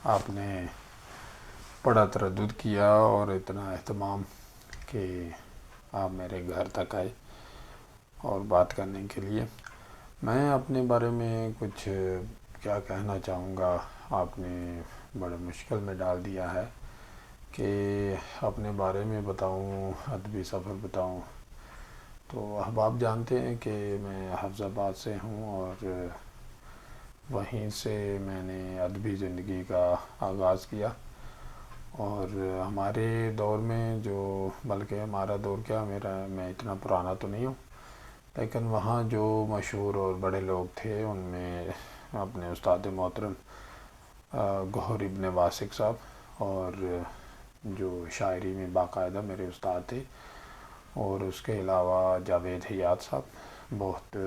آپ نے بڑا تردد کیا اور اتنا اہتمام کہ آپ میرے گھر تک آئے اور بات کرنے کے لیے۔ میں اپنے بارے میں کچھ کیا کہنا چاہوں گا، آپ نے بڑے مشکل میں ڈال دیا ہے کہ اپنے بارے میں بتاؤں، ادبی سفر بتاؤں۔ تو احباب جانتے ہیں کہ میں حفظ آباد سے ہوں اور وہیں سے میں نے ادبی زندگی کا آغاز کیا، اور ہمارے دور میں بلکہ ہمارا دور کیا، میں اتنا پرانا تو نہیں ہوں، لیکن وہاں جو مشہور اور بڑے لوگ تھے ان میں اپنے استاد محترم گوہر ابن واسق صاحب، اور جو شاعری میں باقاعدہ میرے استاد تھے، اور اس کے علاوہ جاوید حیات صاحب، بہت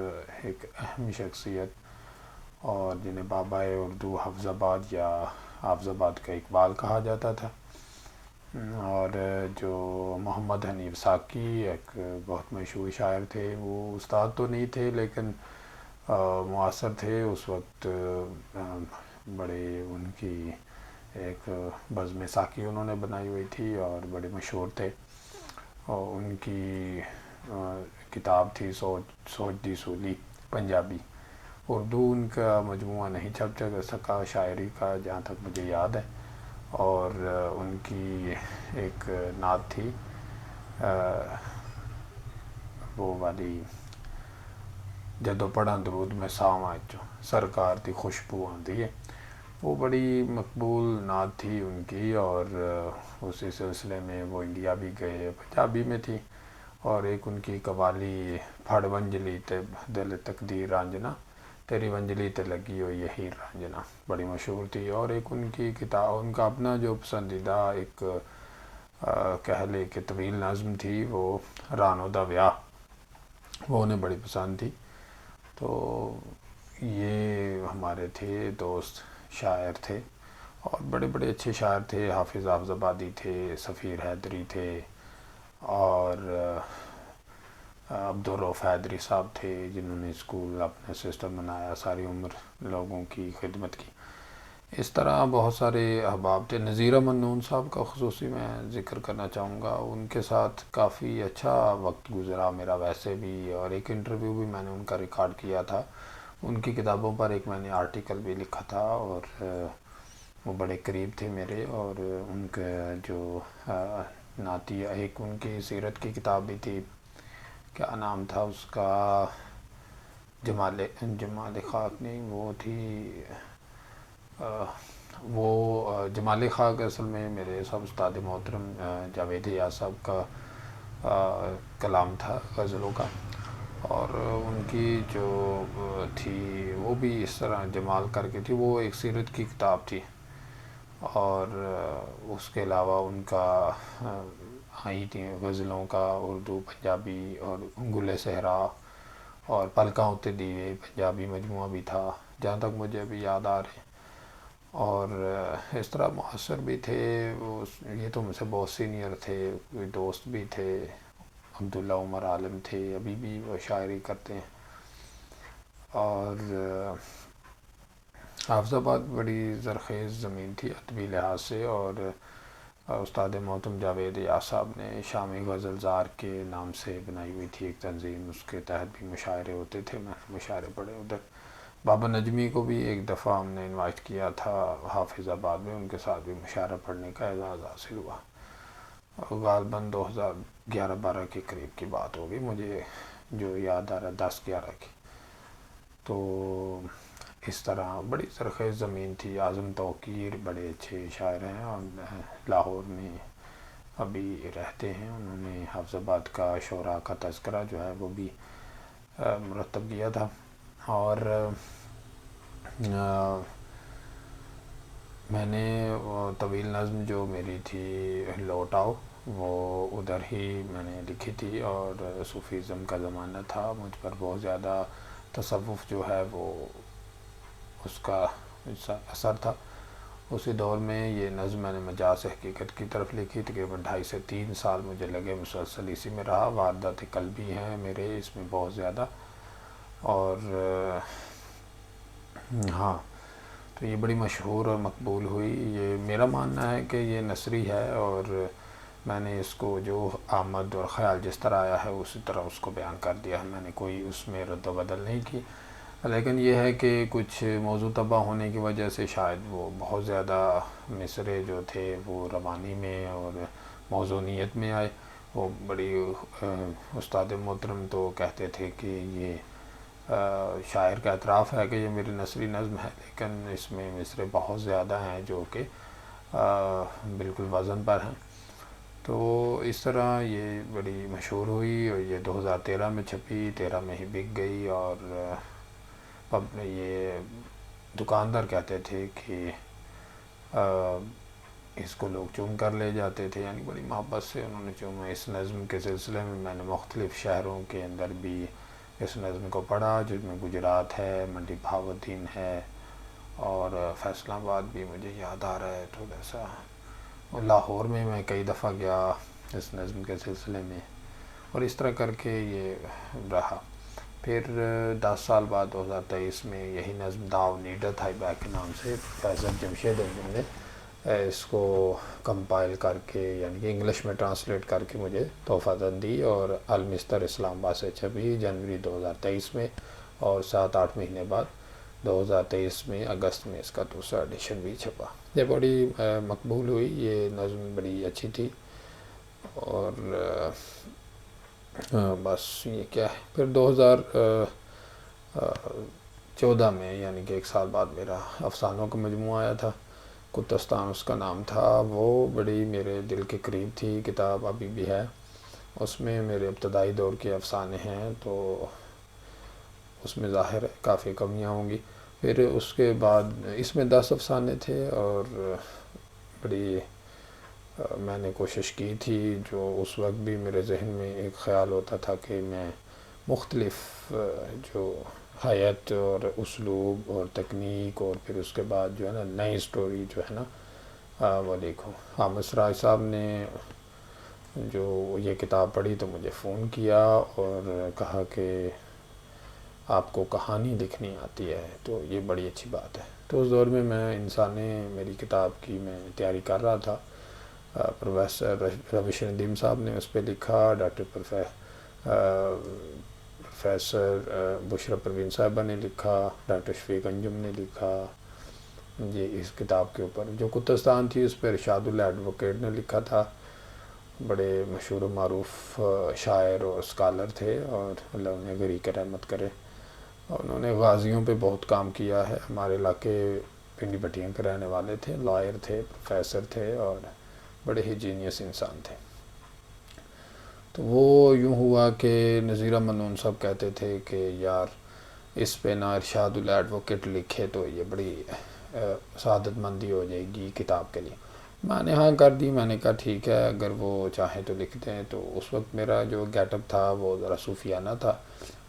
ایک اہم شخصیت، اور جنہیں بابائے اردو حفظ آباد یا حافظ آباد کا اقبال کہا جاتا تھا، اور جو محمد حنیف ساکی ایک بہت مشہور شاعر تھے۔ وہ استاد تو نہیں تھے لیکن معاصر تھے اس وقت، بڑے ان کی ایک بزم ساکی انہوں نے بنائی ہوئی تھی اور بڑے مشہور تھے، اور ان کی کتاب تھی سوچ دی سولی پنجابی۔ اردو ان کا مجموعہ نہیں چھپ سکا شاعری کا، جہاں تک مجھے یاد ہے، اور ان کی ایک نعت تھی وہ والی، جدو پڑھاں درود میں ساواں چو سرکار دی خوشبو آندی ہے، وہ بڑی مقبول نعت تھی ان کی، اور اسی سلسلے میں وہ انڈیا بھی گئے، پنجابی میں تھی، اور ایک ان کی قوالی پھڑ ونجلی تے دل تقدیر رانجنا، تیری ونجلی تے لگی ہوئی ہیر رانجنا، بڑی مشہور تھی۔ اور ایک ان کی کتاب، ان کا اپنا جو پسندیدہ ایک کہہ لے کہ طویل نظم تھی، وہ رانو دا ویاہ، وہ انہیں بڑی پسند تھی۔ تو یہ ہمارے تھے دوست، شاعر تھے، اور بڑے بڑے اچھے شاعر تھے، حافظ آبادی تھے، سفیر حیدری تھے، اور عبدالرؤف حیدری صاحب تھے، جنہوں نے اسکول اپنا سسٹم بنایا، ساری عمر لوگوں کی خدمت کی۔ اس طرح بہت سارے احباب تھے۔ نذیر منون صاحب کا خصوصی میں ذکر کرنا چاہوں گا، ان کے ساتھ کافی اچھا وقت گزرا میرا ویسے بھی، اور ایک انٹرویو بھی میں نے ان کا ریکارڈ کیا تھا، ان کی کتابوں پر ایک میں نے آرٹیکل بھی لکھا تھا، اور وہ بڑے قریب تھے میرے، اور ان کا جو نعتیہ، ایک ان کی سیرت کی کتاب بھی تھی، کیا نام تھا اس کا، جمال خاک نہیں، وہ تھی وہ جمال خاک اصل میں میرے سب استاد محترم جاوید حیات صاحب کا کلام تھا غزلوں کا، اور ان کی جو تھی وہ بھی اس طرح جمال کر کے تھی، وہ ایک سیرت کی کتاب تھی، اور اس کے علاوہ ان کا آئی تھی غزلوں کا اردو پنجابی، اور گل صحرا، اور پلکاں اُتے دیوے پنجابی مجموعہ بھی تھا، جہاں تک مجھے ابھی یاد آ رہے ہیں، اور اس طرح معاصر بھی تھے، یہ تو مجھ سے بہت سینئر تھے، کوئی دوست بھی تھے، عبداللہ عمر عالم تھے، ابھی بھی وہ شاعری کرتے ہیں۔ اور حافظ آباد بڑی زرخیز زمین تھی ادبی لحاظ سے، اور استاد محترم جاوید حیات صاحب نے شامی غزل زار کے نام سے بنائی ہوئی تھی ایک تنظیم، اس کے تحت بھی مشاعرے ہوتے تھے، میں نے مشاعرے پڑھے ادھر۔ بابا نجمی کو بھی ایک دفعہ ہم نے انوائٹ کیا تھا حافظ آباد میں، ان کے ساتھ بھی مشاعرہ پڑھنے کا اعزاز حاصل ہوا، غالباً 2011-12 کے قریب کی بات ہوگی، مجھے جو یاد آ رہا 10-11 کی۔ تو اس طرح بڑی زرخیز زمین تھی۔ اعظم توقیر بڑے اچھے شاعر ہیں، اور لاہور میں ابھی رہتے ہیں، انہوں نے حافظ آباد کا شعراء کا تذکرہ جو ہے وہ بھی مرتب کیا تھا، اور میں نے طویل نظم جو میری تھی لوٹ آؤ، وہ ادھر ہی میں نے لکھی تھی، اور صوفیزم کا زمانہ تھا، مجھ پر بہت زیادہ تصوف جو ہے وہ اس کا اثر تھا۔ اسی دور میں یہ نظم میں نے مجاز حقیقت کی طرف لکھی، تقریباً 2.5 سے 3 سال مجھے لگے، مسلسل اسی میں رہا، واردات قلبی ہیں میرے اس میں بہت زیادہ، اور ہاں، تو یہ بڑی مشہور اور مقبول ہوئی. یہ میرا ماننا ہے کہ یہ نثری ہے، اور میں نے اس کو جو آمد اور خیال جس طرح آیا ہے اسی طرح اس کو بیان کر دیا ہے. میں نے کوئی اس میں رد و بدل نہیں کی. لیکن یہ ہے کہ کچھ موضوع تباہ ہونے کی وجہ سے شاید وہ بہت زیادہ مصرے جو تھے وہ روانی میں اور موزونیت میں آئے. وہ بڑی استاد محترم تو کہتے تھے کہ یہ شاعر کا اعتراف ہے کہ یہ میری نثری نظم ہے، لیکن اس میں مصرے بہت زیادہ ہیں جو کہ بالکل وزن پر ہیں. تو اس طرح یہ بڑی مشہور ہوئی، اور یہ 2013 میں چھپی، 13 میں ہی بک گئی. اور یہ دکاندار کہتے تھے کہ اس کو لوگ چوم کر لے جاتے تھے، یعنی بڑی محبت سے انہوں نے چوما. اس نظم کے سلسلے میں نے مختلف شہروں کے اندر بھی اس نظم کو پڑھا، جس میں گجرات ہے، منڈی بہاؤالدین ہے، اور فیصل آباد بھی مجھے یاد آ رہا ہے تھوڑا سا. اور لاہور میں کئی دفعہ گیا اس نظم کے سلسلے میں، اور اس طرح کر کے یہ رہا. پھر 10 سال بعد 2023 میں یہی نظم داو نیڈت ہائی بیک کے نام سے پروفیسر جمشید انجم نے اس کو کمپائل کر کے، یعنی کہ انگلش میں ٹرانسلیٹ کر کے مجھے تحفہ دی، اور المستر اسلام آباد سے چھپی جنوری 2023 میں. اور 7-8 مہینے بعد 2023 میں اگست میں اس کا دوسرا ایڈیشن بھی چھپا. یہ بڑی مقبول ہوئی. یہ نظم بڑی اچھی تھی. اور بس یہ کیا ہے. پھر 2014 میں، یعنی کہ 1 سال بعد، میرا افسانوں کا مجموعہ آیا تھا، کتستان اس کا نام تھا. وہ بڑی میرے دل کے قریب تھی کتاب، ابھی بھی ہے. اس میں میرے ابتدائی دور کے افسانے ہیں، تو اس میں ظاہر ہے کافی کمیاں ہوں گی. پھر اس کے بعد اس میں 10 افسانے تھے، اور بڑی میں نے کوشش کی تھی، جو اس وقت بھی میرے ذہن میں ایک خیال ہوتا تھا کہ میں مختلف جو حیت اور اسلوب اور تکنیک، اور پھر اس کے بعد جو ہے نا نئی سٹوری جو ہے نا وہ لکھوں. حامد سراج صاحب نے جو یہ کتاب پڑھی تو مجھے فون کیا اور کہا کہ آپ کو کہانی لکھنی آتی ہے، تو یہ بڑی اچھی بات ہے. تو اس دور میں انسانے میری کتاب کی میں تیاری کر رہا تھا. پروفیسر رویش ندیم صاحب نے اس پہ لکھا، ڈاکٹر پروفیسر بشرا پروین صاحبہ نے لکھا، ڈاکٹر شفیق انجم نے لکھا. یہ اس کتاب کے اوپر جو کتستان تھی اس پہ ارشاد اللہ ایڈوکیٹ نے لکھا تھا. بڑے مشہور و معروف شاعر اور اسکالر تھے، اور اللہ انہیں غریق رحمت کرے. انہوں نے غازیوں پہ بہت کام کیا ہے. ہمارے علاقے پنڈی بٹیاں کے رہنے والے تھے، لائر تھے، پروفیسر تھے، اور بڑے ہی جینیس انسان تھے. تو وہ یوں ہوا کہ نذیر احمد نون صاحب کہتے تھے کہ یار اس پہ نا ارشاد اللہ ایڈوکیٹ لکھے تو یہ بڑی سعادت مندی ہو جائے گی کتاب کے لیے. میں نے ہاں کر دی. میں نے کہا ٹھیک ہے، اگر وہ چاہیں تو لکھ دیں. تو اس وقت میرا جو گیٹ اپ تھا وہ ذرا صوفیانہ تھا،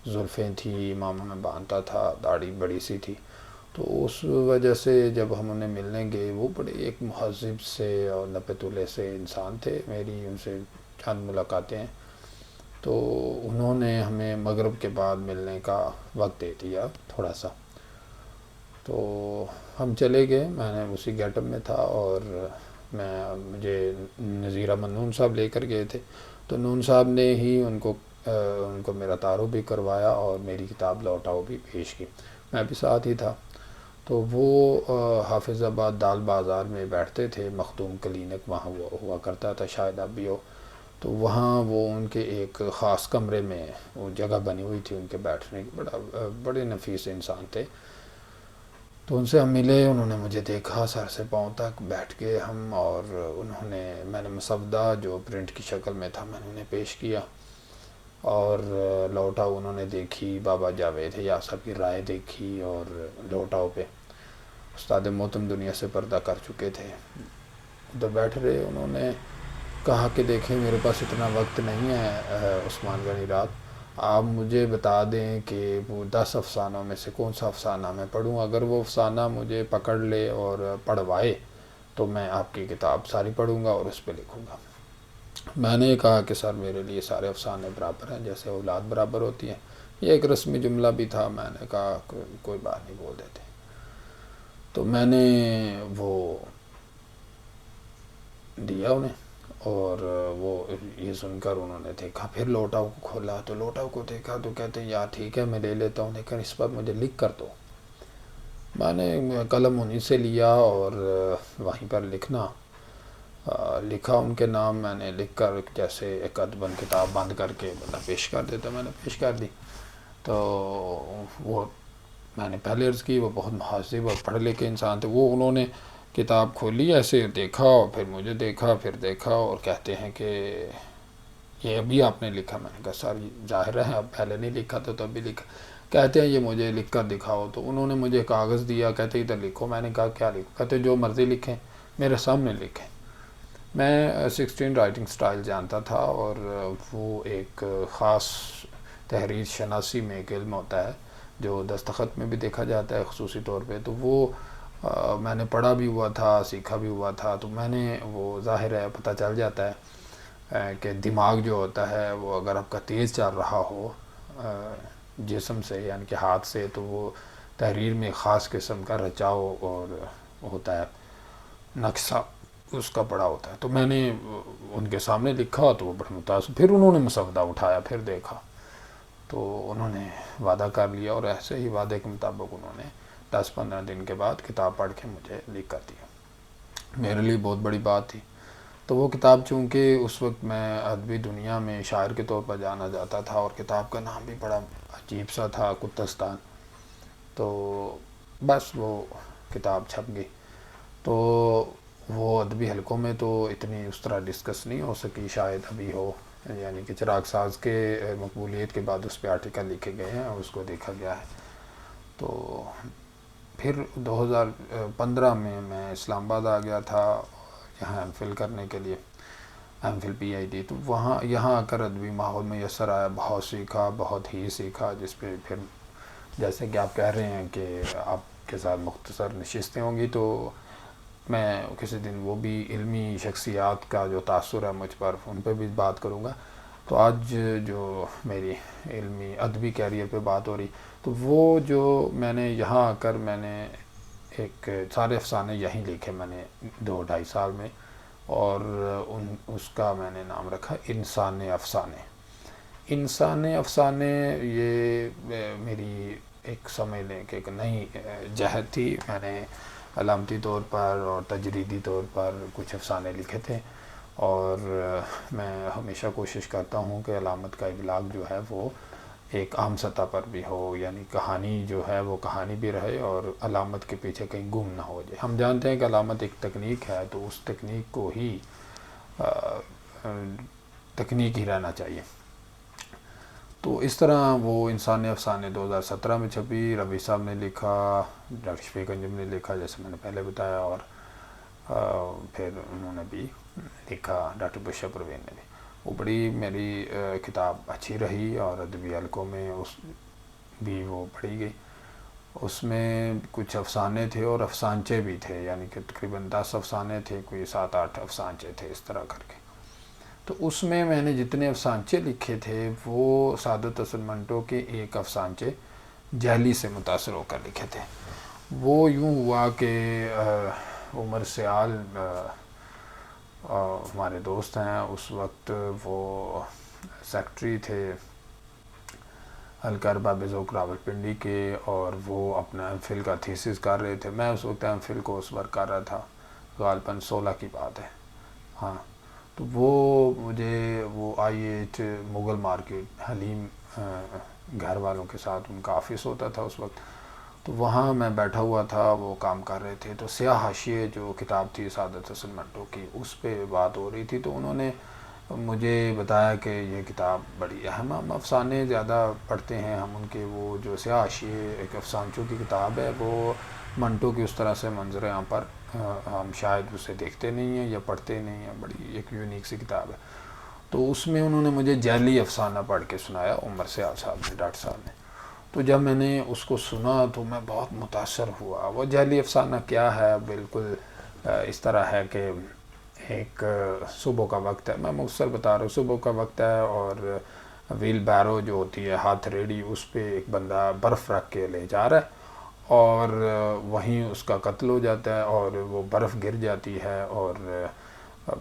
زلفیں تھی، امامہ میں باندھتا تھا، داڑھی بڑی سی تھی. تو اس وجہ سے جب ہم انہیں ملنے گئے، وہ بڑے ایک مہذب سے اور نپے تلے سے انسان تھے. میری ان سے چند ملاقاتیں ہیں. تو انہوں نے ہمیں مغرب کے بعد ملنے کا وقت دے دیا تھوڑا سا. تو ہم چلے گئے. میں نے اسی گیٹ اپ میں تھا، اور مجھے نذیر احمد نون صاحب لے کر گئے تھے. تو نون صاحب نے ہی ان کو میرا تعارف بھی کروایا اور میری کتاب لوٹاؤ بھی پیش کی. میں بھی ساتھ ہی تھا. تو وہ حافظ آباد دال بازار میں بیٹھتے تھے. مخدوم کلینک وہاں ہوا کرتا تھا، شاید اب بھی ہو. تو وہاں وہ ان کے ایک خاص کمرے میں وہ جگہ بنی ہوئی تھی ان کے بیٹھنے کی. بڑے نفیس انسان تھے. تو ان سے ہم ملے. انہوں نے مجھے دیکھا سر سے پاؤں تک. بیٹھ گئے ہم، اور میں نے مسودہ جو پرنٹ کی شکل میں تھا میں نے انہیں پیش کیا، اور لوٹاؤ انہوں نے دیکھی. بابا جاوید حیات صاحب کی رائے دیکھی، اور لوٹاؤ پہ استاد محتم دنیا سے پردہ کر چکے تھے. ادھر بیٹھ رہے. انہوں نے کہا کہ دیکھیں میرے پاس اتنا وقت نہیں ہے عثمان غنی رات، آپ مجھے بتا دیں کہ وہ 10 افسانوں میں سے کون سا افسانہ میں پڑھوں. اگر وہ افسانہ مجھے پکڑ لے اور پڑھوائے تو میں آپ کی کتاب ساری پڑھوں گا اور اس پہ لکھوں گا. میں نے کہا کہ سر میرے لیے سارے افسانے برابر ہیں، جیسے اولاد برابر ہوتی ہیں. یہ ایک رسمی جملہ بھی تھا. میں نے کہا کوئی بات نہیں، بول دیتے. تو میں نے وہ دیا انہیں، اور وہ یہ سن کر انہوں نے دیکھا، پھر لوٹاؤ کو کھولا تو لوٹاؤ کو دیکھا تو کہتے ہیں یار ٹھیک ہے میں لے لیتا ہوں لیکن اس پر مجھے لکھ کر دو۔ میں نے قلم انہیں سے لیا اور وہیں پر لکھا ان کے نام، میں نے لکھ کر جیسے ایک ادبن کتاب بند کر کے بندہ پیش کر دیتا، میں نے پیش کر دی۔ تو وہ میں نے پہلے عرض کی وہ بہت مہذب اور پڑھے لکھے انسان تھے، وہ انہوں نے کتاب کھولی ایسے دیکھا اور پھر مجھے دیکھا پھر دیکھا اور کہتے ہیں کہ یہ ابھی آپ نے لکھا؟ میں نے کہا سر ظاہر ہے اب پہلے نہیں لکھا تو تب بھی لکھا۔ کہتے ہیں یہ مجھے لکھ کر دکھاؤ، تو انہوں نے مجھے کاغذ دیا، کہتے ادھر لکھو۔ میں نے کہا کیا لکھو؟ کہتے جو مرضی لکھیں، میرے سامنے لکھیں۔ میں 16 رائٹنگ سٹائل جانتا تھا، اور وہ ایک خاص تحریر شناسی میں ایک علم ہوتا ہے جو دستخط میں بھی دیکھا جاتا ہے خصوصی طور پہ، تو وہ میں نے پڑھا بھی ہوا تھا سیکھا بھی ہوا تھا، تو میں نے وہ ظاہر ہے پتہ چل جاتا ہے کہ دماغ جو ہوتا ہے وہ اگر آپ کا تیز چل رہا ہو جسم سے یعنی کہ ہاتھ سے، تو وہ تحریر میں خاص قسم کا رچاؤ اور ہوتا ہے، نقشہ اس کا بڑا ہوتا ہے۔ تو میں نے ان کے سامنے لکھا تو وہ بڑے متاثر، پھر انہوں نے مسودہ اٹھایا پھر دیکھا تو انہوں نے وعدہ کر لیا، اور ایسے ہی وعدے کے مطابق انہوں نے 10-15 دن کے بعد کتاب پڑھ کے مجھے لکھ کر دیا۔ میرے لیے بہت بڑی بات تھی۔ تو وہ کتاب چونکہ اس وقت میں ادبی دنیا میں شاعر کے طور پر جانا جاتا تھا، اور کتاب کا نام بھی بڑا عجیب سا تھا، کتستان، تو بس وہ کتاب چھپ گئی۔ تو وہ ادبی حلقوں میں تو اتنی اس طرح ڈسکس نہیں ہو سکی، شاید ابھی ہو، یعنی کہ چراغ ساز کے مقبولیت کے بعد اس پہ آرٹیکل لکھے گئے ہیں اور اس کو دیکھا گیا ہے۔ تو پھر 2015 میں اسلام آباد آ گیا تھا یہاں ایم فل کرنے کے لیے، M Phil P I D, تو یہاں آ کر ادبی ماحول میسر آیا، بہت سیکھا، بہت ہی سیکھا، جس پہ پھر جیسے کہ آپ کہہ رہے ہیں کہ آپ کے ساتھ مختصر نشستیں ہوں گی، تو میں کسی دن وہ بھی علمی شخصیات کا جو تاثر ہے مجھ پر ان پہ بھی بات کروں گا۔ تو آج جو میری علمی ادبی کیریئر پہ بات ہو رہی، تو وہ جو میں نے یہاں آ کر میں نے ایک سارے افسانے یہیں لکھے میں نے 2-2.5 سال میں، اور اس کا میں نے نام رکھا انسان افسانے۔ انسان افسانے یہ میری ایک سمجھ لیں کہ ایک نئی جہت تھی، میں نے علامتی طور پر اور تجریدی طور پر کچھ افسانے لکھے تھے، اور میں ہمیشہ کوشش کرتا ہوں کہ علامت کا ابلاغ جو ہے وہ ایک عام سطح پر بھی ہو، یعنی کہانی جو ہے وہ کہانی بھی رہے اور علامت کے پیچھے کہیں گم نہ ہو جائے۔ ہم جانتے ہیں کہ علامت ایک تکنیک ہے، تو اس تکنیک کو ہی تکنیک ہی رہنا چاہیے۔ تو اس طرح وہ انسان افسانے 2017 میں چھپی، ربیع صاحب نے لکھا، ڈاکٹر شفیق انجم نے لکھا جیسے میں نے پہلے بتایا، اور پھر انہوں نے بھی لکھا، ڈاکٹر بشر پروین نے بھی۔ وہ بڑی میری کتاب اچھی رہی، اور ادبی حلقوں میں اس بھی وہ پڑھی گئی۔ اس میں کچھ افسانے تھے اور افسانچے بھی تھے، یعنی کہ تقریباً 10 افسانے تھے، کوئی 7-8 افسانچے تھے، اس طرح کر کے۔ تو اس میں نے جتنے افسانچے لکھے تھے وہ سعادت حسن منٹو کے ایک افسانچے جیلی سے متاثر ہو کر لکھے تھے۔ وہ یوں ہوا کہ عمر سیال ہمارے دوست ہیں، اس وقت وہ سیکٹری تھے حلقہ ارباب ذوق راولپنڈی کے، اور وہ اپنا ایم فل کا تھیسس کر رہے تھے۔ میں اس وقت ایم فل کورس ورک کر رہا تھا، غالباً 16 کی بات ہے، ہاں۔ تو وہ مجھے وہ I8 مغل مارکیٹ، حلیم گھر والوں کے ساتھ ان کا آفس ہوتا تھا اس وقت، تو وہاں میں بیٹھا ہوا تھا، وہ کام کر رہے تھے، تو سیاہ حاشیے جو کتاب تھی سعادت حسن منٹو کی، اس پہ بات ہو رہی تھی، تو انہوں نے مجھے بتایا کہ یہ کتاب بڑی اہم، ہم افسانے زیادہ پڑھتے ہیں، ہم ان کے وہ جو سیاہ حاشیے ایک افسانچوں کی کتاب ہے، وہ منٹو کی اس طرح سے منظر عام پر ہم شاید اسے دیکھتے نہیں ہیں یا پڑھتے نہیں ہیں، بڑی ایک یونیک سی کتاب ہے۔ تو اس میں انہوں نے مجھے جیلی افسانہ پڑھ کے سنایا، عمر سیال صاحب نے، ڈاکٹر صاحب نے۔ تو جب میں نے اس کو سنا تو میں بہت متاثر ہوا۔ وہ جیلی افسانہ کیا ہے؟ بالکل اس طرح ہے کہ ایک صبح کا وقت ہے، میں مختصر بتا رہا ہوں، صبح کا وقت ہے، اور ویل بیرو جو ہوتی ہے ہاتھ ریڑھی، اس پہ ایک بندہ برف رکھ کے لے جا رہا ہے، اور وہیں اس کا قتل ہو جاتا ہے اور وہ برف گر جاتی ہے اور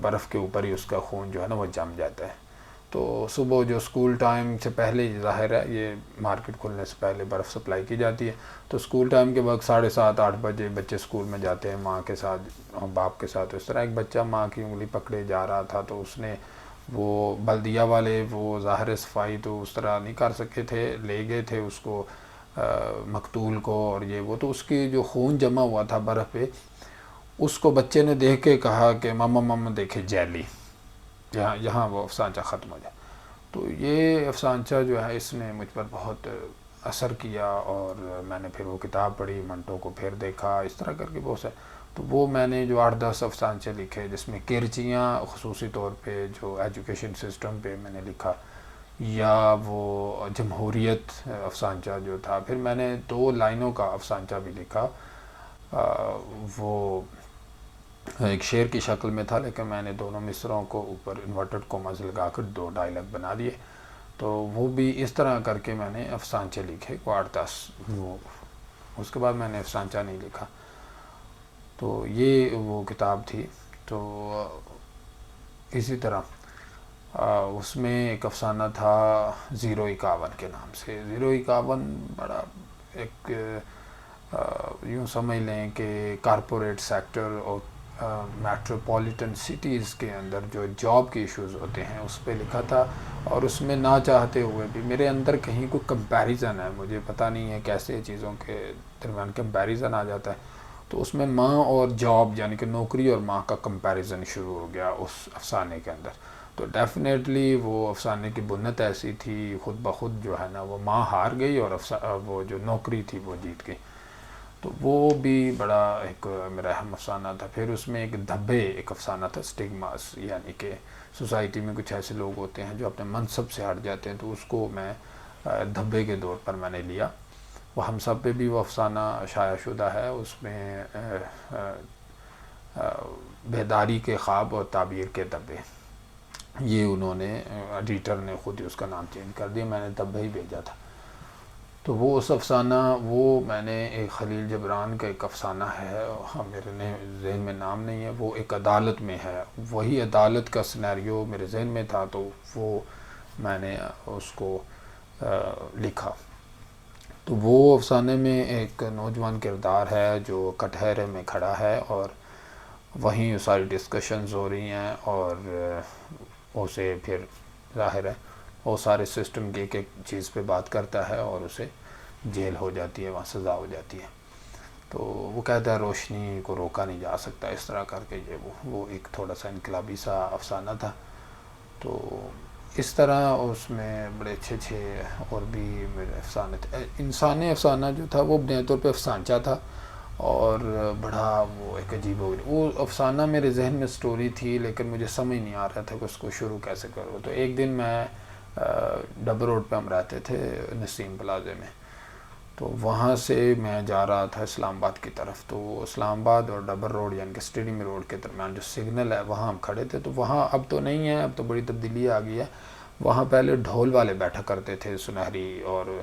برف کے اوپر ہی اس کا خون جو ہے نا وہ جم جاتا ہے. تو صبح جو اسکول ٹائم سے پہلے ظاہر ہے یہ مارکیٹ کھلنے سے پہلے برف سپلائی کی جاتی ہے، تو اسکول ٹائم کے وقت 7:30-8 بجے بچے اسکول میں جاتے ہیں ماں کے ساتھ باپ کے ساتھ. اس طرح ایک بچہ ماں کی انگلی پکڑے جا رہا تھا، تو اس نے وہ بلدیہ والے وہ ظاہر صفائی تو اس طرح نہیں کر سکے تھے، لے گئے تھے اس کو مقتول کو، اور یہ وہ تو اس کی جو خون جمع ہوا تھا برف پہ، اس کو بچے نے دیکھ کے کہا کہ ماما ماما دیکھے جیلی، یہاں وہ افسانچہ ختم ہو جائے. تو یہ افسانچہ جو ہے اس نے مجھ پر بہت اثر کیا، اور میں نے پھر وہ کتاب پڑھی، منٹو کو پھر دیکھا، اس طرح کر کے بہت سے. تو وہ میں نے جو 8-10 افسانچے لکھے، جس میں کرچیاں خصوصی طور پہ جو ایجوکیشن سسٹم پہ میں نے لکھا، یا وہ جمہوریت افسانچہ جو تھا. پھر میں نے 2 لائنوں کا افسانچہ بھی لکھا، وہ ایک شعر کی شکل میں تھا، لیکن میں نے دونوں مصرعوں کو اوپر انورٹڈ کوماز لگا کر 2 ڈائلاگ بنا دیے. تو وہ بھی اس طرح کر کے میں نے افسانچے لکھے 8-10. وہ اس کے بعد میں نے افسانچہ نہیں لکھا. تو یہ وہ کتاب تھی. تو اسی طرح اس میں ایک افسانہ تھا 051 کے نام سے. 051 بڑا ایک یوں سمجھ لیں کہ کارپوریٹ سیکٹر اور میٹروپولیٹن سٹیز کے اندر جو جاب کے ایشوز ہوتے ہیں اس پہ لکھا تھا. اور اس میں نہ چاہتے ہوئے بھی میرے اندر کہیں کوئی کمپیریزن ہے، مجھے پتہ نہیں ہے کیسے چیزوں کے درمیان کمپیریزن آ جاتا ہے. تو اس میں ماں اور جاب یعنی کہ نوکری اور ماں کا کمپیریزن شروع ہو گیا اس افسانے کے اندر. تو ڈیفینیٹلی وہ افسانے کی بنت ایسی تھی، خود بخود جو ہے نا وہ ماں ہار گئی اور وہ جو نوکری تھی وہ جیت گئی. تو وہ بھی بڑا ایک میرا اہم افسانہ تھا. پھر اس میں ایک دھبے ایک افسانہ تھا، سٹگماس، یعنی کہ سوسائٹی میں کچھ ایسے لوگ ہوتے ہیں جو اپنے منصب سے ہٹ جاتے ہیں، تو اس کو میں دھبے کے طور پر میں نے لیا. وہ ہم سب پہ بھی وہ افسانہ شائع شدہ ہے. اس میں بیداری کے خواب اور تعبیر کے دھبے، یہ انہوں نے ایڈیٹر نے خود ہی اس کا نام چینج کر دیا، میں نے دھبے ہی بھیجا تھا. تو وہ اس افسانہ وہ میں نے ایک خلیل جبران کا ایک افسانہ ہے، میرے ذہن میں نام نہیں ہے، وہ ایک عدالت میں ہے، وہی عدالت کا سینیریو میرے ذہن میں تھا، تو وہ میں نے اس کو لکھا. تو وہ افسانے میں ایک نوجوان کردار ہے جو کٹہرے میں کھڑا ہے، اور وہیں ساری ڈسکشنز ہو رہی ہیں، اور اسے پھر ظاہر ہے وہ سارے سسٹم کی ایک ایک چیز پہ بات کرتا ہے، اور اسے جیل ہو جاتی ہے، وہاں سزا ہو جاتی ہے. تو وہ کہتا ہے روشنی کو روکا نہیں جا سکتا، اس طرح کر کے یہ وہ ایک تھوڑا سا انقلابی سا افسانہ تھا. تو اس طرح اس میں بڑے اچھے اور بھی میرے افسانے تھے. انسانی افسانہ جو تھا وہ بنیادی طور پہ افسانچہ تھا، اور بڑا وہ ایک عجیب وہ افسانہ میرے ذہن میں سٹوری تھی، لیکن مجھے سمجھ نہیں آ رہا تھا کہ اس کو شروع کیسے کروں. تو ایک دن میں ڈبل روڈ پہ ہم رہتے تھے نسیم پلازے میں، تو وہاں سے میں جا رہا تھا اسلام آباد کی طرف. تو اسلام آباد اور ڈبل روڈ یعنی کہ اسٹیڈیم روڈ کے درمیان جو سگنل ہے وہاں ہم کھڑے تھے. تو وہاں اب تو نہیں ہے، اب تو بڑی تبدیلی آ گئی ہے. وہاں پہلے ڈھول والے بیٹھا کرتے تھے سنہری اور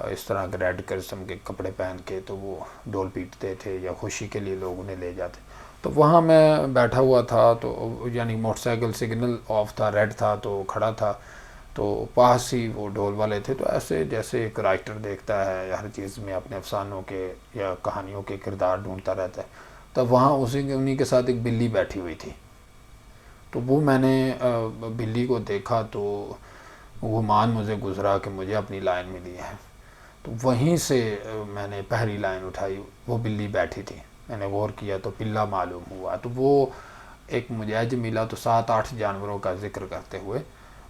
اس طرح کے ریڈ قسم کے کپڑے پہن کے، تو وہ ڈھول پیٹتے تھے یا خوشی کے لیے لوگ انہیں لے جاتے. تو وہاں میں بیٹھا ہوا تھا، تو یعنی موٹر سائیکل سگنل آف تھا، ریڈ تھا، تو کھڑا تھا. تو پاس ہی وہ ڈھول والے تھے. تو ایسے جیسے ایک رائٹر دیکھتا ہے ہر چیز میں اپنے افسانوں کے یا کہانیوں کے کردار ڈھونڈتا رہتا ہے، تو وہاں انہی کے ساتھ ایک بلی بیٹھی ہوئی تھی. تو وہ میں نے بلی کو دیکھا، تو گمان مجھے گزرا کہ مجھے اپنی لائن ملی ہے. تو وہیں سے میں نے پہلی لائن اٹھائی، وہ بلی بیٹھی تھی. میں نے غور کیا تو پلا معلوم ہوا. تو وہ ایک مجھے عجب ملا. تو 7-8 جانوروں کا ذکر کرتے ہوئے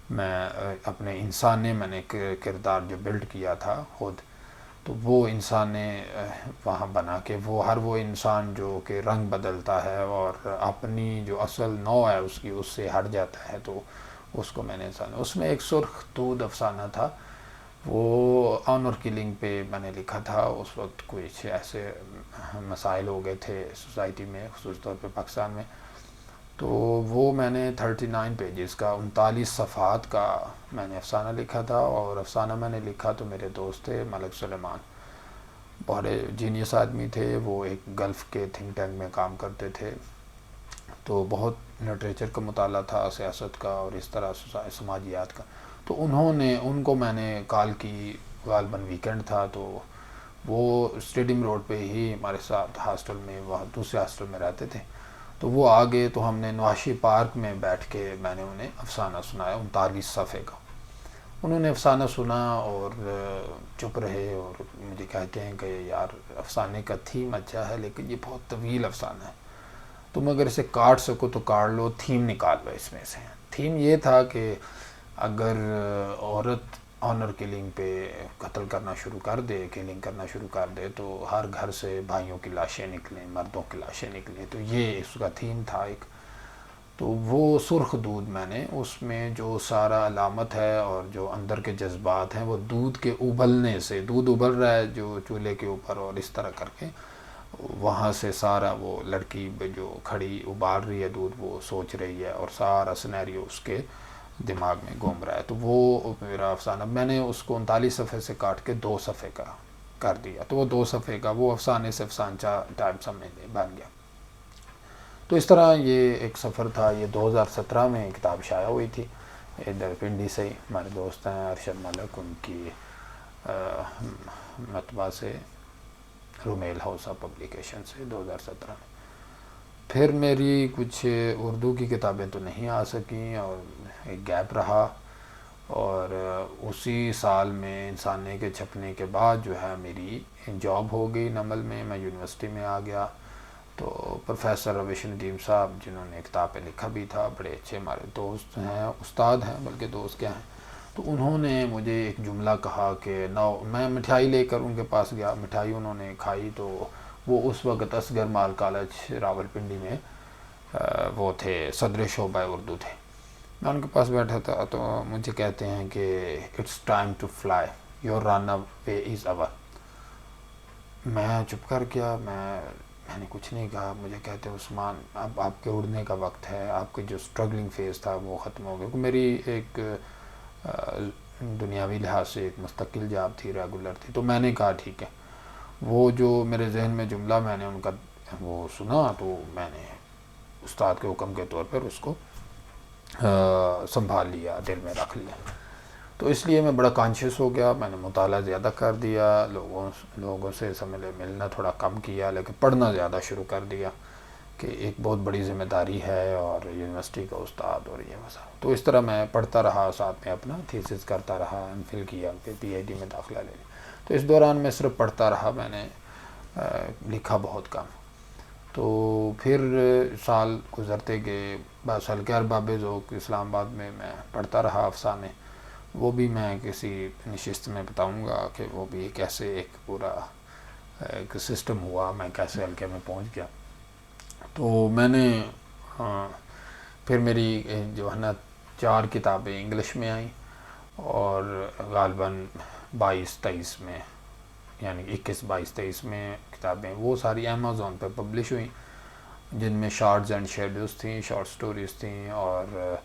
میں اپنے انسان نے میں نے کردار جو بلڈ کیا تھا خود، تو وہ انسان نے وہاں بنا کے وہ انسان جو کہ رنگ بدلتا ہے اور اپنی جو اصل نوع ہے اس کی اس سے ہٹ جاتا ہے، تو اس کو میں نے انسان. اس میں ایک سرخ دود افسانہ تھا، وہ آنر کلنگ پہ میں نے لکھا تھا. اس وقت کچھ ایسے مسائل ہو گئے تھے سوسائٹی میں، خصوص طور پہ پاکستان میں. تو وہ میں نے 39 پیجز کا 39 صفحات کا میں نے افسانہ لکھا تھا. اور افسانہ میں نے لکھا تو میرے دوست تھے ملک سلیمان. بڑے جینیس آدمی تھے، وہ ایک گلف کے تھنک ٹینک میں کام کرتے تھے، تو بہت لٹریچر کا مطالعہ تھا، سیاست کا اور اس طرح سماجیات کا. تو ان کو میں نے کال کی، غالباً ویکینڈ تھا، تو وہ اسٹیڈیم روڈ پہ ہی ہمارے ساتھ ہاسٹل میں، وہاں دوسرے ہاسٹل میں رہتے تھے. تو وہ آگے، تو ہم نے نواشی پارک میں بیٹھ کے میں نے انہیں افسانہ سنایا 39 صفحے کا. انہوں نے افسانہ سنا اور چپ رہے، اور مجھے کہتے ہیں کہ یار افسانے کا تھیم اچھا ہے لیکن یہ بہت طویل افسانہ ہے، تم اگر اسے کاٹ سکو تو کاٹ لو، تھیم نکال لو اس میں سے. تھیم یہ تھا کہ اگر عورت آنر کلنگ پہ قتل کرنا شروع کر دے، کلنگ کرنا شروع کر دے، تو ہر گھر سے بھائیوں کی لاشیں نکلیں، مردوں کی لاشیں نکلیں. تو یہ اس کا تھیم تھا ایک. تو وہ سرخ دودھ، میں نے اس میں جو سارا علامت ہے اور جو اندر کے جذبات ہیں، وہ دودھ کے ابلنے سے، دودھ ابل رہا ہے جو چولہے کے اوپر، اور اس طرح کر کے وہاں سے سارا، وہ لڑکی جو کھڑی ابال رہی ہے دودھ، وہ سوچ رہی ہے اور سارا سینیریو اس کے دماغ میں گھوم رہا ہے. تو وہ میرا افسانہ، میں نے اس کو 39 صفحے سے کاٹ کے 2 صفحے کا کر دیا. تو وہ 2 صفحے کا وہ افسانے سے افسانچہ ٹائپ سمجھ لیں بن گیا. تو اس طرح یہ ایک سفر تھا. یہ 2017 میں کتاب شائع ہوئی تھی ادھر پنڈی سے ہی. ہمارے دوست ہیں ارشد ملک، ان کی مطبع سے، رومیل ہاؤسہ پبلیکیشن سے 2017 میں. پھر میری کچھ اردو کی کتابیں تو نہیں آ سکیں اور ایک گیپ رہا، اور اسی سال میں انسانے کے چھپنے کے بعد جو ہے میری جاب ہو گئی نمل میں. میں یونیورسٹی میں آ گیا. تو پروفیسر رویش ندیم صاحب، جنہوں نے کتاب پہ لکھا بھی تھا، بڑے اچھے ہمارے دوست ہیں، استاد ہیں بلکہ دوست کیا ہیں. تو انہوں نے مجھے ایک جملہ کہا کہ میں مٹھائی لے کر ان کے پاس گیا. مٹھائی انہوں نے کھائی. تو وہ اس وقت اصغر مال کالج راولپنڈی میں وہ تھے، صدر شعبہ اردو تھے. میں ان کے پاس بیٹھا تھا تو مجھے کہتے ہیں کہ it's time to fly, your runway is over. میں چپ کر گیا. میں نے کچھ نہیں کہا. مجھے کہتے ہیں عثمان، اب آپ کے اڑنے کا وقت ہے، آپ کے جو اسٹرگلنگ فیز تھا وہ ختم ہو گیا. میری ایک دنیاوی لحاظ سے ایک مستقل جاب تھی، ریگولر تھی. تو میں نے کہا ٹھیک ہے. وہ جو میرے ذہن میں جملہ میں نے ان کا وہ سنا، تو میں نے استاد کے حکم کے طور پر اس کو سنبھال لیا، دل میں رکھ لیا. تو اس لیے میں بڑا کانشیس ہو گیا. میں نے مطالعہ زیادہ کر دیا، لوگوں سے ملنا تھوڑا کم کیا، لیکن پڑھنا زیادہ شروع کر دیا کہ ایک بہت بڑی ذمہ داری ہے اور یونیورسٹی کا استاد اور یہ مسئلہ. تو اس طرح میں پڑھتا رہا، ساتھ میں اپنا تھیسس کرتا رہا، ایم فل کیا، پھر پی ایچ ڈی میں داخلہ لے لیا. تو اس دوران میں صرف پڑھتا رہا، میں نے لکھا بہت کم. تو پھر سال گزرتے گئے. بس ہلکے ارباب ذوق اسلام آباد میں پڑھتا رہا افسانے. وہ بھی میں کسی نشست میں بتاؤں گا کہ وہ بھی کیسے ایک پورا ایک سسٹم ہوا، میں کیسے ہلکے میں پہنچ گیا. تو میں نے پھر میری جو ہے نا 4 کتابیں انگلش میں آئیں، اور غالباً 22-23 میں، یعنی 21-22-23 میں کتابیں وہ ساری امیزون پہ پبلش ہوئیں، جن میں شارٹز اینڈ شیڈوز تھیں، شارٹ سٹوریز تھیں، اور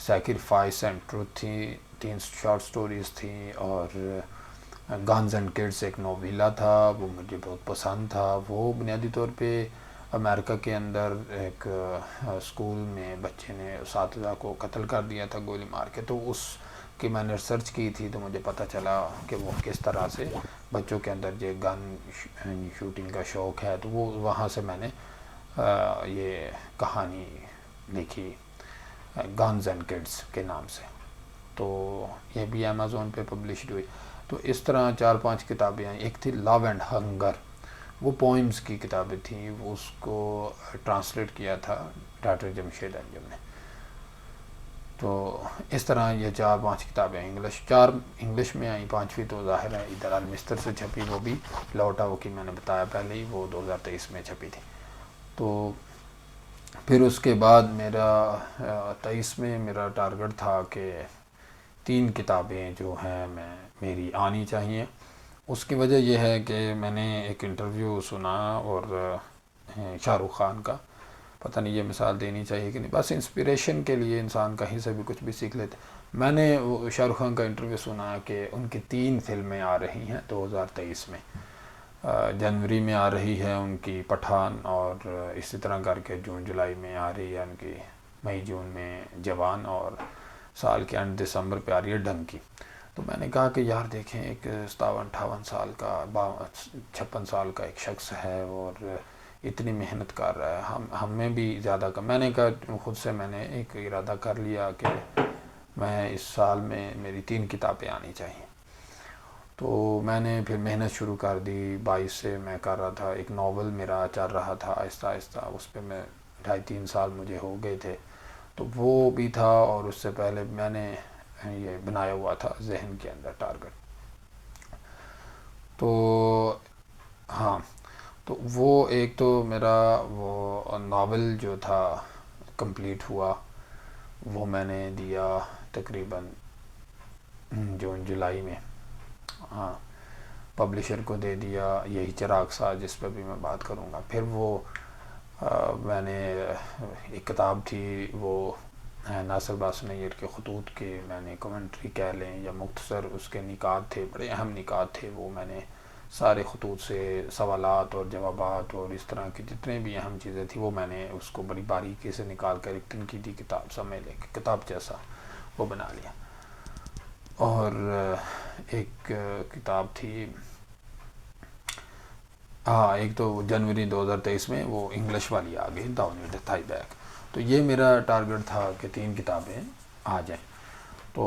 سیکریفائس اینڈ ٹروتھ تھیں، 3 شارٹ سٹوریز تھیں، اور گنز اینڈ کڈس ایک نویلا تھا، وہ مجھے بہت پسند تھا. وہ بنیادی طور پہ امریکہ کے اندر ایک اسکول میں بچے نے اساتذہ کو قتل کر دیا تھا گولی مار کے. تو اس کی میں نے ریسرچ کی تھی، تو مجھے پتہ چلا کہ وہ کس طرح سے بچوں کے اندر جو گن شوٹنگ کا شوق ہے. تو وہ وہاں سے میں نے یہ کہانی لکھی گنز اینڈ کڈس کے نام سے. تو یہ بھی امیزون پہ پبلشڈ ہوئی. تو اس طرح 4-5 کتابیں آئیں. ایک تھی لو اینڈ ہنگر، وہ پوئمز کی کتابیں تھیں. وہ اس کو ٹرانسلیٹ کیا تھا ڈاکٹر جمشید انجم نے. تو اس طرح یہ 4-5 کتابیں انگلش، 4 انگلش میں آئیں. 5ویں تو ظاہر ہے ادھر المستر سے چھپی، وہ بھی لوٹا وہ کی میں نے بتایا پہلے ہی، وہ 2023 میں چھپی تھی. تو پھر اس کے بعد میرا 23 میں میرا ٹارگٹ تھا کہ 3 کتابیں جو ہیں میری آنی چاہیے. اس کی وجہ یہ ہے کہ میں نے ایک انٹرویو سنا، اور شاہ رخ خان کا، پتہ نہیں یہ مثال دینی چاہیے کہ نہیں، بس انسپریشن کے لیے انسان کہیں سے بھی کچھ بھی سیکھ لیتے. میں نے شاہ رخ خان کا انٹرویو سنا کہ ان کی 3 فلمیں آ رہی ہیں 2023 میں. جنوری میں آ رہی ہے ان کی پٹھان، اور اسی طرح کر کے جون جولائی میں آ رہی ہے ان کی مئی جون میں جوان، اور سال کے اینڈ دسمبر پہ آ رہی ہے ڈنکی۔ تو میں نے کہا کہ یار دیکھیں، ایک 57-58 سال کا 56 سال کا ایک شخص ہے اور اتنی محنت کر رہا ہے، ہمیں بھی زیادہ کم۔ میں نے کہا خود سے، میں نے ایک ارادہ کر لیا کہ میں اس سال میں میری 3 کتابیں آنی چاہیے۔ تو میں نے پھر محنت شروع کر دی، 22 سے میں کر رہا تھا، ایک ناول میرا چل رہا تھا آہستہ آہستہ، اس پہ میں 2.5-3 سال مجھے ہو گئے تھے، تو وہ بھی تھا، اور اس سے پہلے میں نے یہ بنایا ہوا تھا ذہن کے اندر ٹارگٹ۔ تو ہاں، تو وہ ایک تو میرا وہ ناول جو تھا کمپلیٹ ہوا، وہ میں نے دیا تقریباً جون جولائی میں، ہاں، پبلشر کو دے دیا، یہی چراغ ساز، جس پہ بھی میں بات کروں گا۔ پھر وہ میں نے ایک کتاب تھی، وہ ناصر باسنیر کے خطوط کے، میں نے کمنٹری کہہ لیں یا مختصر اس کے نکات تھے، بڑے اہم نکات تھے، وہ میں نے سارے خطوط سے سوالات اور جوابات اور اس طرح کی جتنے بھی اہم چیزیں تھیں، وہ میں نے اس کو بڑی باریکی سے نکال کر ایک تنقیدی کتاب سمجھ لیں کہ کتاب جیسا وہ بنا لیا۔ اور ایک کتاب تھی، ہاں، ایک تو جنوری 2023 میں وہ انگلش والی آ گئی، داؤ نیڈ اے تھائی بیک۔ تو یہ میرا ٹارگٹ تھا کہ 3 کتابیں آ جائیں، تو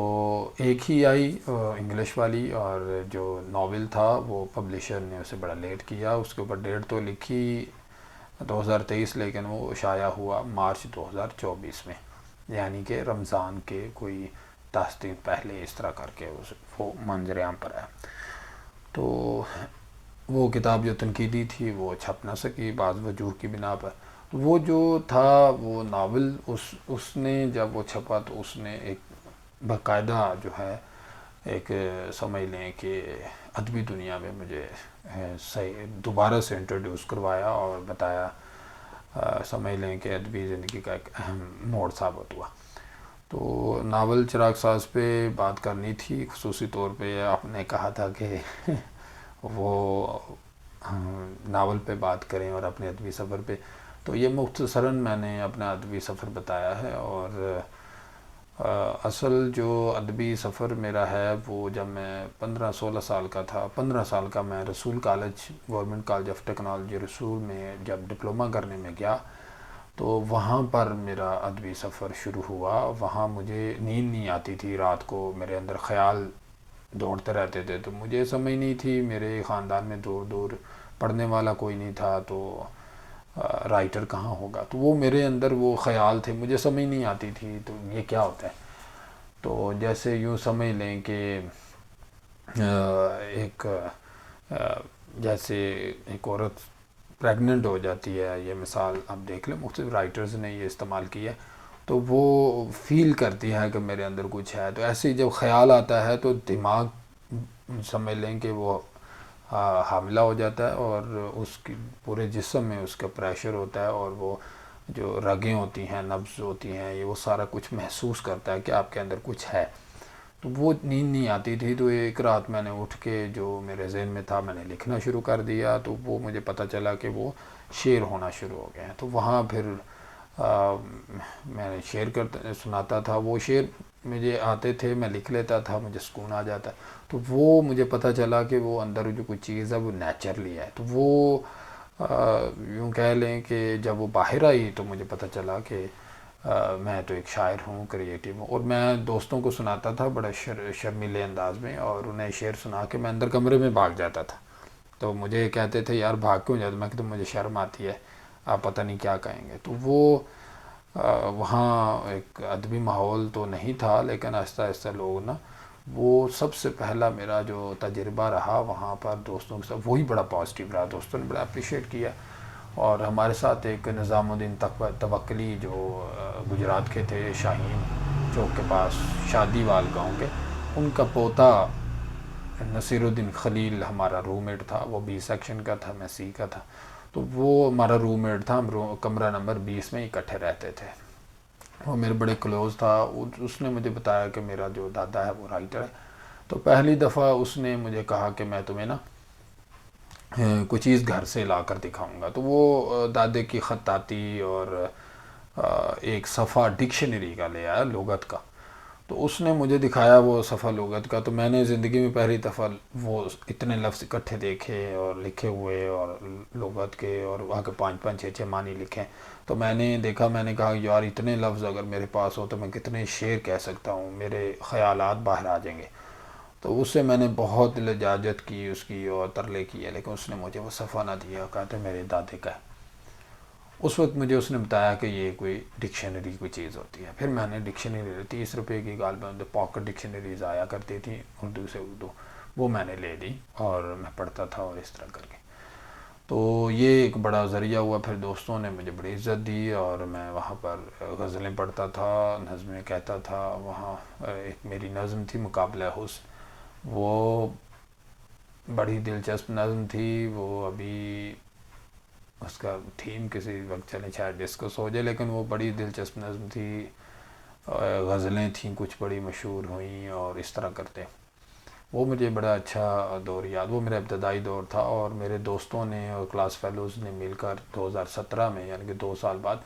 ایک ہی آئی انگلش والی، اور جو ناول تھا وہ پبلشر نے اسے بڑا لیٹ کیا، اس کے اوپر ڈیٹ تو لکھی 2023، لیکن وہ شائع ہوا مارچ 2024 میں، یعنی کہ رمضان کے کوئی 10 دن پہلے اس طرح کر کے وہ منظر عام پر آیا۔ تو وہ کتاب جو تنقیدی تھی وہ چھپ نہ سکی بعض وجوہ کی بنا پر۔ وہ جو تھا وہ ناول، اس نے جب وہ چھپا تو اس نے ایک باقاعدہ جو ہے ایک سمجھ لیں کہ ادبی دنیا میں مجھے صحیح دوبارہ سے انٹروڈیوس کروایا اور بتایا، سمجھ لیں کہ ادبی زندگی کا ایک اہم موڑ ثابت ہوا۔ تو ناول چراغ ساز پہ بات کرنی تھی، خصوصی طور پہ آپ نے کہا تھا کہ وہ ناول پہ بات کریں اور اپنے ادبی سفر پہ، تو یہ مختصراً میں نے اپنا ادبی سفر بتایا ہے۔ اور اصل جو ادبی سفر میرا ہے وہ جب میں 15-16 سال کا تھا، 15 سال کا، میں رسول college, government college of technology رسول میں جب ڈپلومہ کرنے میں گیا، تو وہاں پر میرا ادبی سفر شروع ہوا۔ وہاں مجھے نیند نہیں آتی تھی رات کو، میرے اندر خیال دوڑتے رہتے تھے، تو مجھے سمجھ نہیں تھی، میرے خاندان میں دور دور پڑھنے والا کوئی نہیں تھا، تو رائٹر کہاں ہوگا، تو وہ میرے اندر وہ خیال تھے، مجھے سمجھ نہیں آتی تھی تو یہ کیا ہوتا ہے۔ تو جیسے یوں سمجھ لیں کہ ایک جیسے ایک عورت پریگننٹ ہو جاتی ہے، یہ مثال آپ دیکھ لیں، مختلف رائٹرز نے یہ استعمال کی ہے، تو وہ فیل کرتی ہے کہ میرے اندر کچھ ہے، تو ایسے ہی جب خیال آتا ہے تو دماغ سمجھ لیں کہ وہ حاملہ ہو جاتا ہے، اور اس کی پورے جسم میں اس کا پریشر ہوتا ہے، اور وہ جو رگیں ہوتی ہیں، نبض ہوتی ہیں، یہ وہ سارا کچھ محسوس کرتا ہے کہ آپ کے اندر کچھ ہے۔ تو وہ نیند نہیں آتی تھی، تو ایک رات میں نے اٹھ کے جو میرے ذہن میں تھا میں نے لکھنا شروع کر دیا، تو وہ مجھے پتہ چلا کہ وہ شعر ہونا شروع ہو گئے ہیں۔ تو وہاں پھر میں نے شعر سناتا تھا، وہ شعر مجھے آتے تھے، میں لکھ لیتا تھا، مجھے سکون آ جاتا، تو وہ مجھے پتہ چلا کہ وہ اندر جو کوئی چیز ہے وہ نیچرلی ہے۔ تو وہ یوں کہہ لیں کہ جب وہ باہر آئی تو مجھے پتہ چلا کہ میں تو ایک شاعر ہوں، کریٹو ہوں، اور میں دوستوں کو سناتا تھا بڑا شرمیلے انداز میں، اور انہیں شعر سنا کے میں اندر کمرے میں بھاگ جاتا تھا، تو مجھے کہتے تھے یار بھاگ کیوں جاتا، میں کہتا مجھے شرم آتی ہے، آپ پتہ نہیں کیا کہیں گے۔ تو وہ وہاں ایک ادبی ماحول تو نہیں تھا، لیکن آہستہ آہستہ لوگ نا، وہ سب سے پہلا میرا جو تجربہ رہا وہاں پر دوستوں کے ساتھ، وہی بڑا پازیٹیو رہا، دوستوں نے بڑا اپریشیٹ کیا۔ اور ہمارے ساتھ ایک نظام الدین توکلی جو گجرات کے تھے، شاہین چوک کے پاس شادی وال گاؤں کے، ان کا پوتا نصیر الدین خلیل ہمارا روم میٹ تھا، وہ بی سیکشن کا تھا، میں سی کا تھا، تو وہ ہمارا روم میٹ تھا، ہم کمرہ نمبر 20 میں اکٹھے رہتے تھے، وہ میرے بڑے کلوز تھا۔ اس نے مجھے بتایا کہ میرا جو دادا ہے وہ رائٹر ہے، تو پہلی دفعہ اس نے مجھے کہا کہ میں تمہیں نا کوئی چیز گھر سے لا کر دکھاؤں گا، تو وہ دادے کی خطاطی اور ایک صفحہ ڈکشنری کا لے آیا لغت کا. تو اس نے مجھے دکھایا وہ صفحہ لغت کا، تو میں نے زندگی میں پہلی دفعہ وہ اتنے لفظ اکٹھے دیکھے اور لکھے ہوئے، اور لغت کے، اور وہاں کے 5 5 6 6 معنی لکھے. تو میں نے دیکھا، میں نے کہا یار اتنے لفظ اگر میرے پاس ہو تو میں کتنے شعر کہہ سکتا ہوں، میرے خیالات باہر آ جائیں گے. تو اس سے میں نے بہت لجاجت کی اس کی اور ترلے کیے، لیکن اس نے مجھے وہ صفحہ نہ دیا، کہا تو میرے دادے کا ہے. اس وقت مجھے اس نے بتایا کہ یہ کوئی ڈکشنری کوئی چیز ہوتی ہے. پھر میں نے ڈکشنری 30 روپے کی غالباً پاکٹ ڈکشنریز آیا کرتی تھیں اردو سے اردو، وہ میں نے لے لی اور میں پڑھتا تھا، اور اس طرح کر کے. تو یہ ایک بڑا ذریعہ ہوا. پھر دوستوں نے مجھے بڑی عزت دی، اور میں وہاں پر غزلیں پڑھتا تھا، نظمیں کہتا تھا. وہاں ایک میری نظم تھی مقابلہ حسن، وہ بڑی دلچسپ نظم تھی. وہ ابھی اس کا تھیم کسی وقت چلے شاید ڈسکس ہو جائے، لیکن وہ بڑی دلچسپ نظم تھی. غزلیں تھیں کچھ بڑی مشہور ہوئیں، اور اس طرح کرتے. وہ مجھے بڑا اچھا دور یاد، وہ میرا ابتدائی دور تھا. اور میرے دوستوں نے اور کلاس فیلوز نے مل کر 2017 میں، یعنی کہ 2 سال بعد،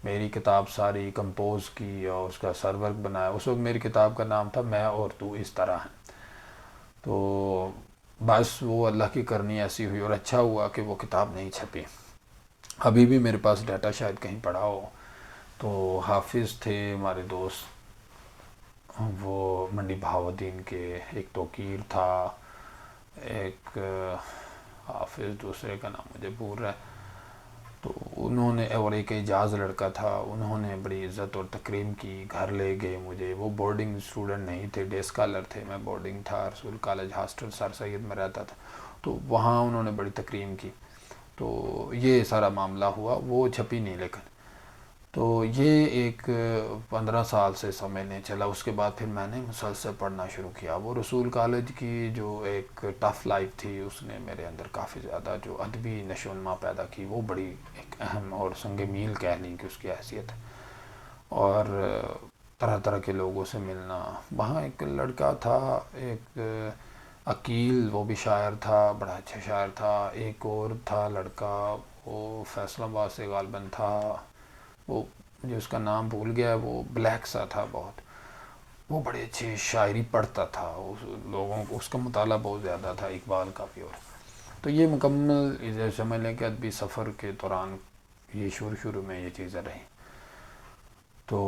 میری کتاب ساری کمپوز کی اور اس کا سرورک بنایا. اس وقت میری کتاب کا نام تھا میں اور تو اس طرح ہیں. تو بس وہ اللہ کی کرنی ایسی ہوئی، اور اچھا ہوا کہ وہ کتاب نہیں چھپی. ابھی بھی میرے پاس ڈیٹا شاید کہیں پڑا ہو. تو حافظ تھے ہمارے دوست، وہ منڈی بہاؤالدین کے، ایک توقیر تھا، ایک حافظ دوسرے کا نام مجھے بھول رہا ہے. تو انہوں نے، اور ایک اعجاز لڑکا تھا، انہوں نے بڑی عزت اور تکریم کی. گھر لے گئے مجھے. وہ بورڈنگ اسٹوڈنٹ نہیں تھے، ڈے اسکالر تھے. میں بورڈنگ تھا، رسول کالج ہاسٹل سر سید میں رہتا تھا. تو وہاں انہوں نے بڑی تکریم کی. تو یہ سارا معاملہ ہوا. وہ چھپی نہیں لیکن. تو یہ ایک 15 سال سے سمجھنے چلا. اس کے بعد پھر میں نے مسلسل پڑھنا شروع کیا. وہ رسول کالج کی جو ایک ٹف لائف تھی، اس نے میرے اندر کافی زیادہ جو ادبی نشو و نما پیدا کی، وہ بڑی ایک اہم اور سنگ میل کہہ لیں کہ اس کی حیثیت. اور طرح طرح کے لوگوں سے ملنا. وہاں ایک لڑکا تھا، ایک عقیل، وہ بھی شاعر تھا، بڑا اچھا شاعر تھا. ایک اور تھا لڑکا، وہ فیصل آباد سے غالباً تھا، وہ مجھے اس کا نام بھول گیا. وہ بلیک سا تھا بہت، وہ بڑے اچھے شاعری پڑھتا تھا. لوگوں کو اس کا مطالعہ بہت زیادہ تھا، اقبال کا بھی. اور تو یہ مکمل سمجھ لیں کہ ادبی سفر کے دوران یہ شروع میں یہ چیزیں رہیں. تو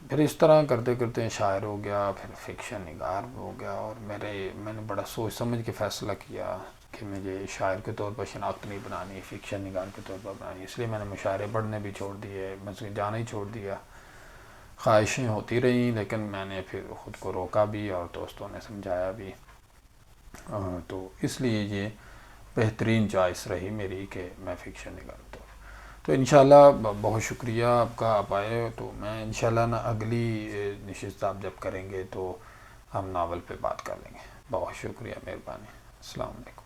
پھر اس طرح کرتے کرتے شاعر ہو گیا، پھر فکشن نگار ہو گیا. اور میں نے بڑا سوچ سمجھ کے فیصلہ کیا کہ مجھے شاعر کے طور پر شناخت نہیں بنانی، فکشن نگار کے طور پر بنانی. اس لیے میں نے مشاعرے پڑھنے بھی چھوڑ دیے، میں جانا ہی چھوڑ دیا. خواہشیں ہوتی رہیں، لیکن میں نے پھر خود کو روکا بھی، اور دوستوں نے سمجھایا بھی. تو اس لیے یہ بہترین چوائس رہی میری کہ میں فکشن نگارتا ہوں. تو انشاءاللہ بہت شکریہ آپ کا، آپ آئے. تو میں انشاءاللہ نا اگلی نشست آپ جب کریں گے تو ہم ناول پہ بات کر لیں گے. بہت شکریہ، مہربانی. السلام علیکم.